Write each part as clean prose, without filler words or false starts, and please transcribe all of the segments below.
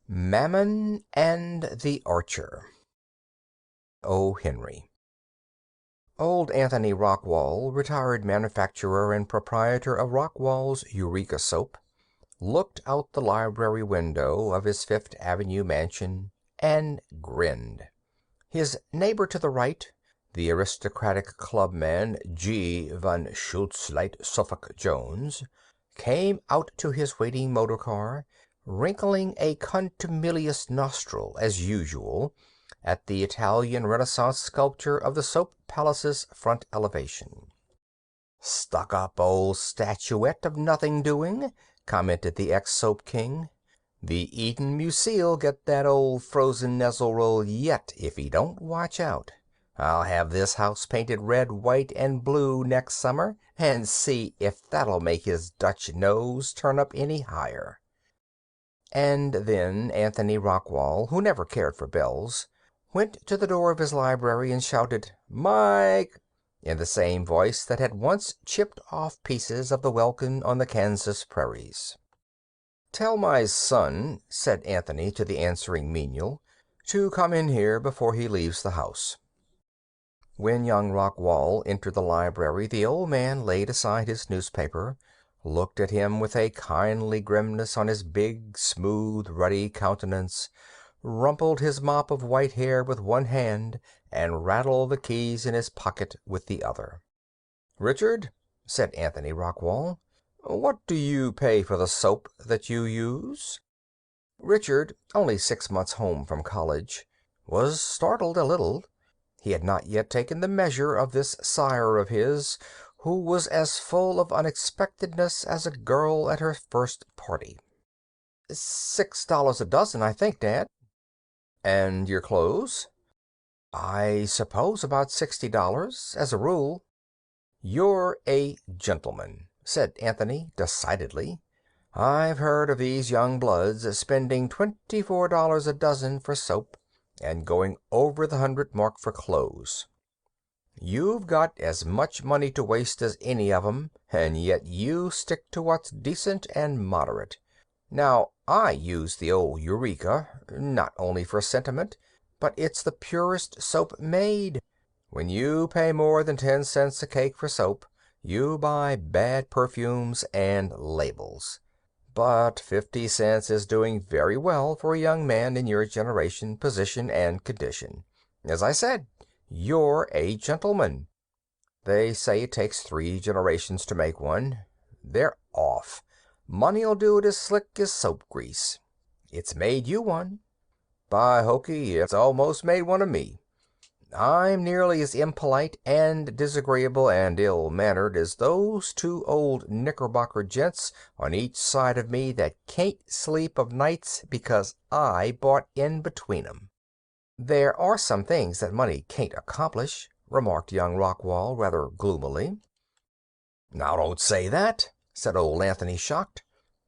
Mammon and the Archer. O. Henry. Old Anthony Rockwall, retired manufacturer and proprietor of Rockwall's Eureka Soap, looked out the library window of his Fifth Avenue mansion and grinned. His neighbor to the right, the aristocratic clubman G. von Schultzleit Suffolk Jones, came out to his waiting motor car, wrinkling a contumelious nostril, as usual, at the Italian Renaissance sculpture of the Soap Palace's front elevation. "Stuck-up old statuette of nothing doing," commented the ex-soap king. "The Eden Musee'll get that old frozen Nestle roll yet if he don't watch out. I'll have this house painted red, white, and blue next summer, and see if that'll make his Dutch nose turn up any higher." And then Anthony Rockwall, who never cared for bells, went to the door of his library and shouted, "Mike!" in the same voice that had once chipped off pieces of the welkin on the Kansas prairies. "Tell my son," said Anthony to the answering menial, "to come in here before he leaves the house." When young Rockwall entered the library, the old man laid aside his newspaper, looked at him with a kindly grimness on his big, smooth, ruddy countenance, rumpled his mop of white hair with one hand, and rattled the keys in his pocket with the other. "Richard," said Anthony Rockwall, "what do you pay for the soap that you use?" Richard, only 6 months home from college, was startled a little. He had not yet taken the measure of this sire of his, who was as full of unexpectedness as a girl at her first party. "$6 a dozen, I think, Dad." "And your clothes?" "I suppose about $60, as a rule." "You're a gentleman," said Anthony decidedly. "I've heard of these young bloods spending $24 a dozen for soap, and going over the 100 mark for clothes. You've got as much money to waste as any of 'em, and yet you stick to what's decent and moderate. Now, I use the old Eureka, not only for sentiment, but it's the purest soap made. When you pay more than 10 cents a cake for soap, you buy bad perfumes and labels. But 50 cents is doing very well for a young man in your generation, position, and condition. As I said, you're a gentleman. They say it takes 3 generations to make one. They're off. Money'll do it as slick as soap grease. It's made you one. By hokey, it's almost made one of me. I'm nearly as impolite and disagreeable and ill-mannered as those 2 old Knickerbocker gents on each side of me that can't sleep of nights because I bought in between 'em." "There are some things that money can't accomplish," remarked young Rockwall rather gloomily. "Now don't say that," said old Anthony, shocked.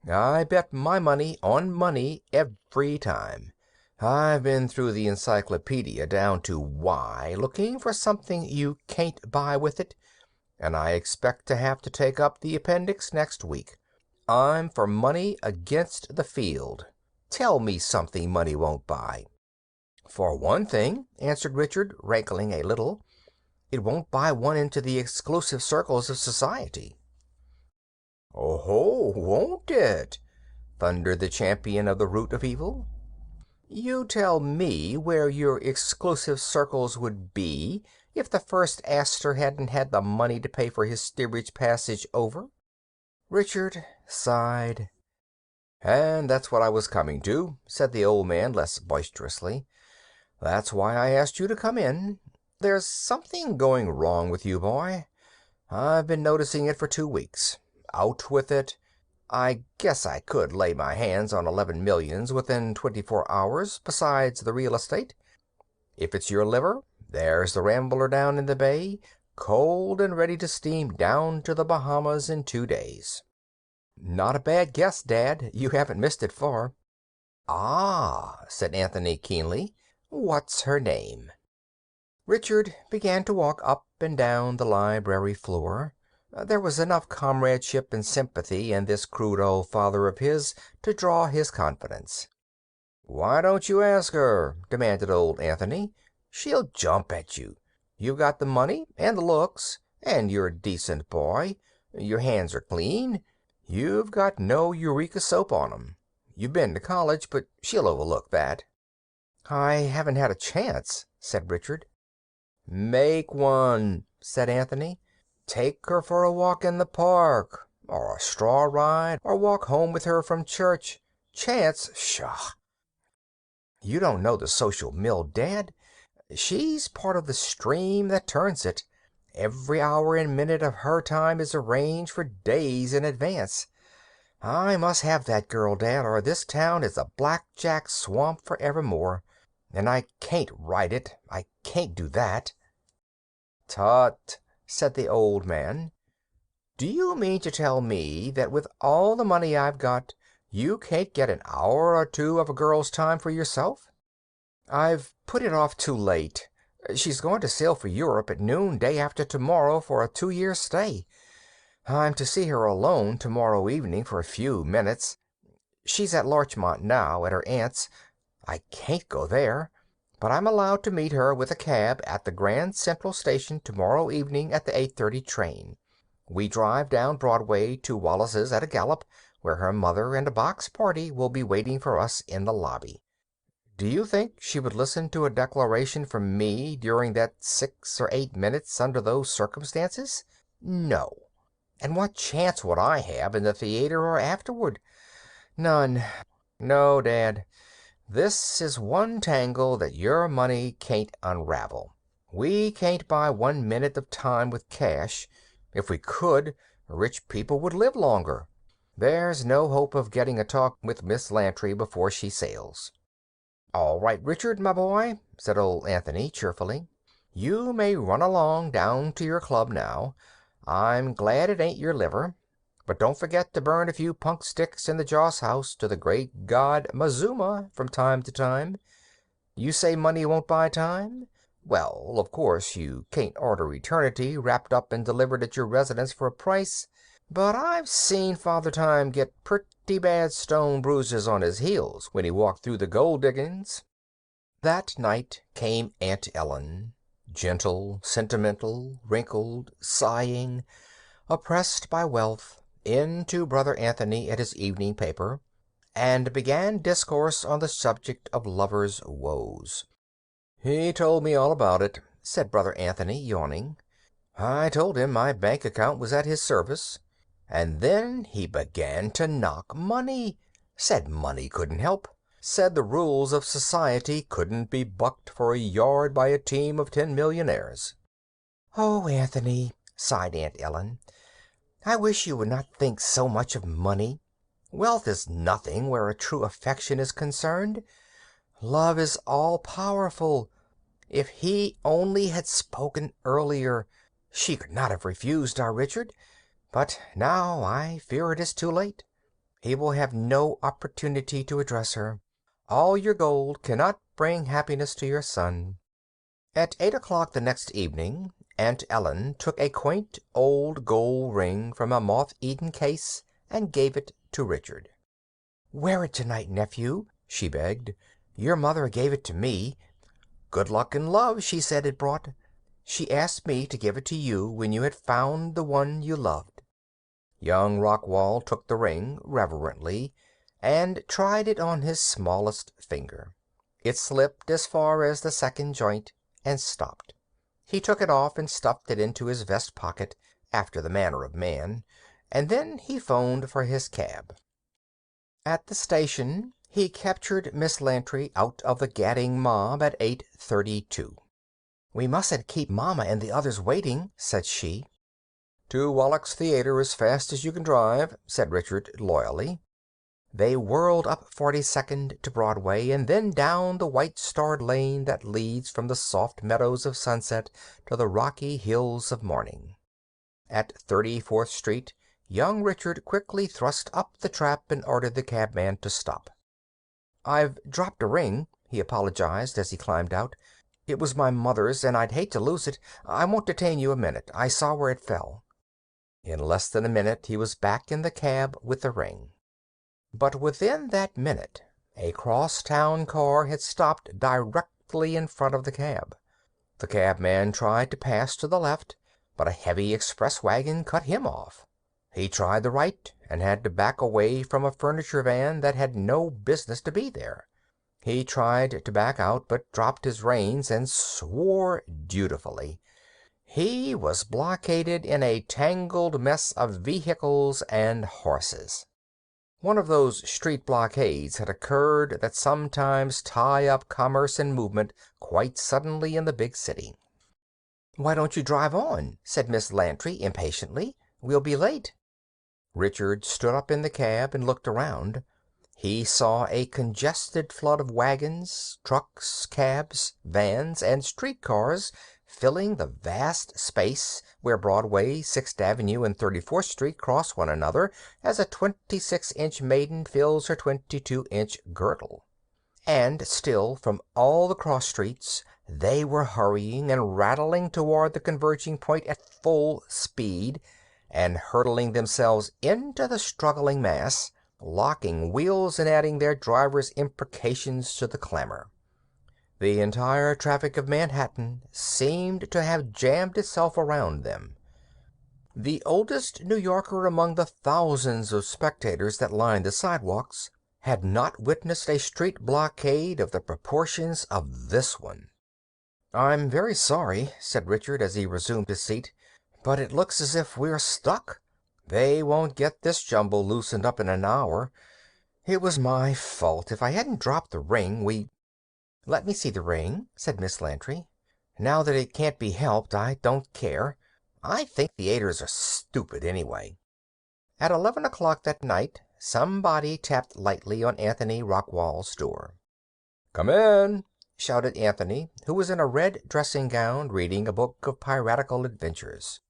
"I bet my money on money every time. I've been through the encyclopedia down to Y, looking for something you can't buy with it, and I expect to have to take up the appendix next week. I'm for money against the field. Tell me something money won't buy." "For one thing," answered Richard, rankling a little, "it won't buy one into the exclusive circles of society." "Oh, won't it?" thundered the champion of the root of evil. "You tell me where your exclusive circles would be if the first Astor hadn't had the money to pay for his steerage passage over." Richard sighed. "And that's what I was coming to," said the old man less boisterously. "That's why I asked you to come in. There's something going wrong with you, boy. I've been noticing it for 2 weeks. Out with it. I guess I could lay my hands on 11 millions within 24 hours, besides the real estate. If it's your liver, there's the Rambler down in the bay, cold and ready to steam down to the Bahamas in 2 days." "Not a bad guess, Dad. You haven't missed it far." "Ah," said Anthony keenly. "What's her name?" Richard began to walk up and down the library floor. There was enough comradeship and sympathy in this crude old father of his to draw his confidence. "Why don't you ask her?" demanded old Anthony. "She'll jump at you. You've got the money and the looks, and you're a decent boy. Your hands are clean. You've got no Eureka soap on 'em. You've been to college, but she'll overlook that." "I haven't had a chance," said Richard. "Make one," said Anthony. "Take her for a walk in the park, or a straw ride, or walk home with her from church. Chance? Pshaw! You don't know the social mill, Dad. She's part of the stream that turns it. Every hour and minute of her time is arranged for days in advance. I must have that girl, Dad, or this town is a blackjack swamp forevermore. And I can't write it. I can't do that." "Tut," said the old man. "Do you mean to tell me that with all the money I've got, you can't get an hour or two of a girl's time for yourself?" "I've put it off too late. She's going to sail for Europe at noon day after tomorrow for a 2 year stay. I'm to see her alone tomorrow evening for a few minutes. She's at Larchmont now, at her aunt's. I can't go there, but I'm allowed to meet her with a cab at the Grand Central Station tomorrow evening at the 8:30 train. We drive down Broadway to Wallace's at a gallop, where her mother and a box party will be waiting for us in the lobby. Do you think she would listen to a declaration from me during that 6 or 8 minutes under those circumstances? No. And what chance would I have in the theater or afterward? None. No, Dad. This is one tangle that your money can't unravel. We can't buy 1 minute of time with cash. If we could, rich people would live longer. There's no hope of getting a talk with Miss Lantry before she sails." "All right, Richard, my boy," said old Anthony cheerfully. "You may run along down to your club now. I'm glad it ain't your liver. But don't forget to burn a few punk sticks in the joss house to the great god Mazuma from time to time. You say money won't buy time? Well, of course, you can't order eternity wrapped up and delivered at your residence for a price, but I've seen Father Time get pretty bad stone bruises on his heels when he walked through the gold diggings." That night came Aunt Ellen, gentle, sentimental, wrinkled, sighing, oppressed by wealth, in to Brother Anthony at his evening paper, and began discourse on the subject of lovers' woes. "He told me all about it," said Brother Anthony, yawning. "I told him my bank account was at his service. And then he began to knock money. Said money couldn't help. Said the rules of society couldn't be bucked for a yard by a team of 10 millionaires." "Oh, Anthony," sighed Aunt Ellen, "I wish you would not think so much of money. Wealth is nothing where a true affection is concerned. Love is all-powerful. If he only had spoken earlier, she could not have refused our Richard. But now I fear it is too late. He will have no opportunity to address her. All your gold cannot bring happiness to your son." At 8 o'clock the next evening, Aunt Ellen took a quaint old gold ring from a moth-eaten case and gave it to Richard. "Wear it tonight, nephew," she begged. "Your mother gave it to me. Good luck and love, she said it brought. She asked me to give it to you when you had found the one you loved." Young Rockwall took the ring reverently and tried it on his smallest finger. It slipped as far as the second joint and stopped. He took it off and stuffed it into his vest pocket, after the manner of man, and then he phoned for his cab. At the station he captured Miss Lantry out of the gadding mob at 8:32. "We mustn't keep Mama and the others waiting," said she. "To Wallack's Theater as fast as you can drive," said Richard loyally. They whirled up 42nd to Broadway, and then down the white-starred lane that leads from the soft meadows of sunset to the rocky hills of morning. At 34th Street, young Richard quickly thrust up the trap and ordered the cabman to stop. "I've dropped a ring," he apologized as he climbed out. "It was my mother's, and I'd hate to lose it. I won't detain you a minute. I saw where it fell." In less than a minute he was back in the cab with the ring. But within that minute A cross-town car had stopped directly in front of the cab. The cabman tried to pass to the left, but a heavy express wagon cut him off. He tried the right, and had to back away from a furniture van that had no business to be there. He tried to back out, but dropped his reins and swore dutifully. He was blockaded in a tangled mess of vehicles and horses. One of those street blockades had occurred that sometimes tie up commerce and movement quite suddenly in the big city. "Why don't you drive on?" said Miss Lantry impatiently. "We'll be late." Richard stood up in the cab and looked around. He saw a congested flood of wagons, trucks, cabs, vans, and streetcars filling the vast space where Broadway, Sixth Avenue, and 34th Street cross one another as a 26-inch maiden fills her 22-inch girdle. And still, from all the cross streets, they were hurrying and rattling toward the converging point at full speed, and hurtling themselves into the struggling mass, locking wheels and adding their drivers' imprecations to the clamor. The entire traffic of Manhattan seemed to have jammed itself around them. The oldest New Yorker among the thousands of spectators that lined the sidewalks had not witnessed a street blockade of the proportions of this one. "I'm very sorry," said Richard as he resumed his seat, "but it looks as if we're stuck. They won't get this jumble loosened up in an hour. It was my fault. If I hadn't dropped the ring, we—" "Let me see the ring," said Miss Lantry. "Now that it can't be helped, I don't care. I think theaters are stupid, anyway." At 11 o'clock that night, somebody tapped lightly on Anthony Rockwall's door. "Come in," shouted Anthony, who was in a red dressing gown reading a book of piratical adventures.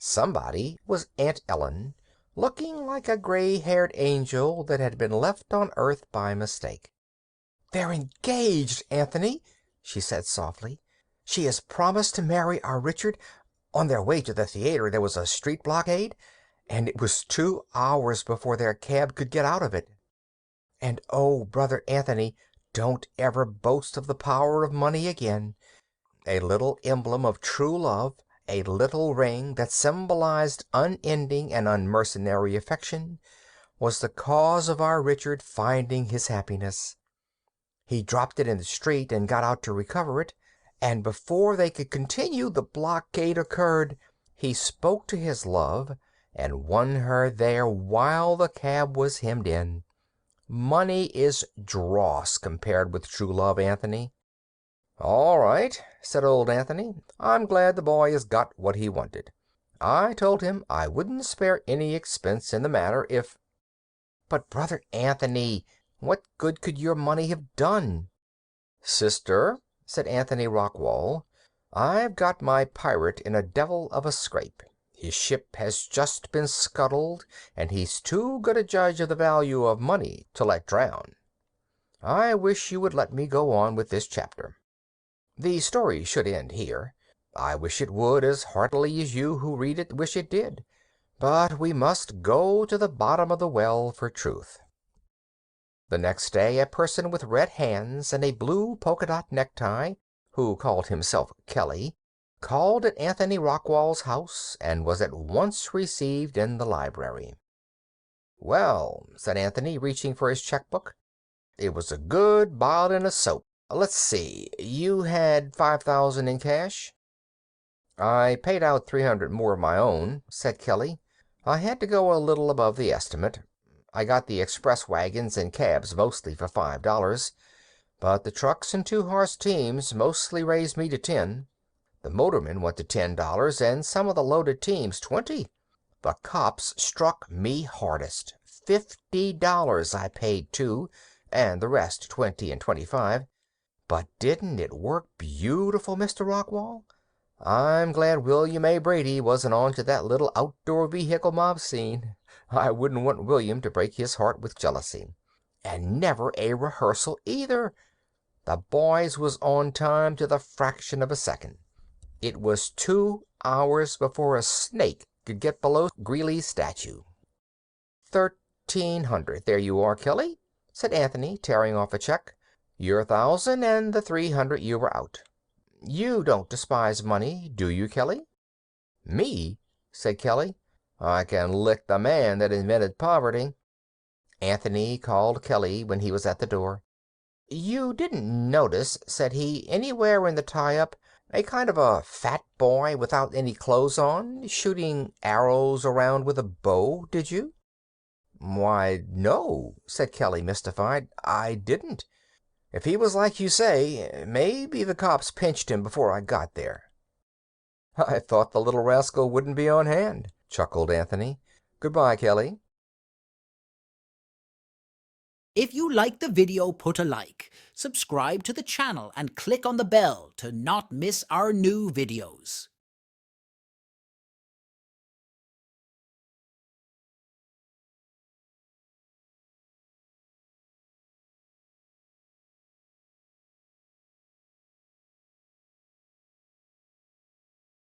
Somebody was Aunt Ellen, looking like a gray-haired angel that had been left on Earth by mistake. "They're engaged, Anthony," she said softly. "She has promised to marry our Richard. On their way to the theater there was a street blockade, and it was 2 hours before their cab could get out of it. And oh, Brother Anthony, don't ever boast of the power of money again. A little emblem of true love, a little ring that symbolized unending and unmercenary affection, was the cause of our Richard finding his happiness. He dropped it in the street and got out to recover it, and before they could continue, the blockade occurred. He spoke to his love, and won her there while the cab was hemmed in. Money is dross compared with true love, Anthony." "All right," said old Anthony. "I'm glad the boy has got what he wanted. I told him I wouldn't spare any expense in the matter if—" "But, Brother Anthony, what good could your money have done?" "Sister," said Anthony Rockwall, "I've got my pirate in a devil of a scrape. His ship has just been scuttled, and he's too good a judge of the value of money to let drown. I wish you would let me go on with this chapter. The story should end here. I wish it would as heartily as you who read it wish it did. But we must go to the bottom of the well for truth." The next day a person with red hands and a blue polka-dot necktie, who called himself Kelly, called at Anthony Rockwall's house and was at once received in the library. "Well," said Anthony, reaching for his checkbook, "it was a good bottle of soap. Let's see, you had 5,000 in cash?" "I paid out 300 more of my own," said Kelly. "I had to go a little above the estimate. I got the express wagons and cabs mostly for $5, but the trucks and two-horse teams mostly raised me to 10. The motormen wanted $10, and some of the loaded teams 20. The cops struck me hardest. $50 I paid too, and the rest 20 and 25. But didn't it work beautiful, Mr. Rockwall? I'm glad William A. Brady wasn't on to that little outdoor vehicle mob scene. I wouldn't want William to break his heart with jealousy. And never a rehearsal either. The boys was on time to the fraction of a second. It was 2 hours before a snake could get below Greeley's statue." 1,300. There you are, Kelly," said Anthony, tearing off a check. "Your 1,000 and the 300 you were out. You don't despise money, do you, Kelly?" "Me?" said Kelly. "I can lick the man that invented poverty." Anthony called Kelly when he was at the door. "You didn't notice," said he, "anywhere in the tie-up a kind of a fat boy without any clothes on, shooting arrows around with a bow, did you?" "Why, no," said Kelly, mystified. "I didn't. If he was like you say, maybe the cops pinched him before I got there." "I thought the little rascal wouldn't be on hand," chuckled Anthony. "Goodbye, Kelly." If you liked the video, put a like, subscribe to the channel, and click on the bell to not miss our new videos.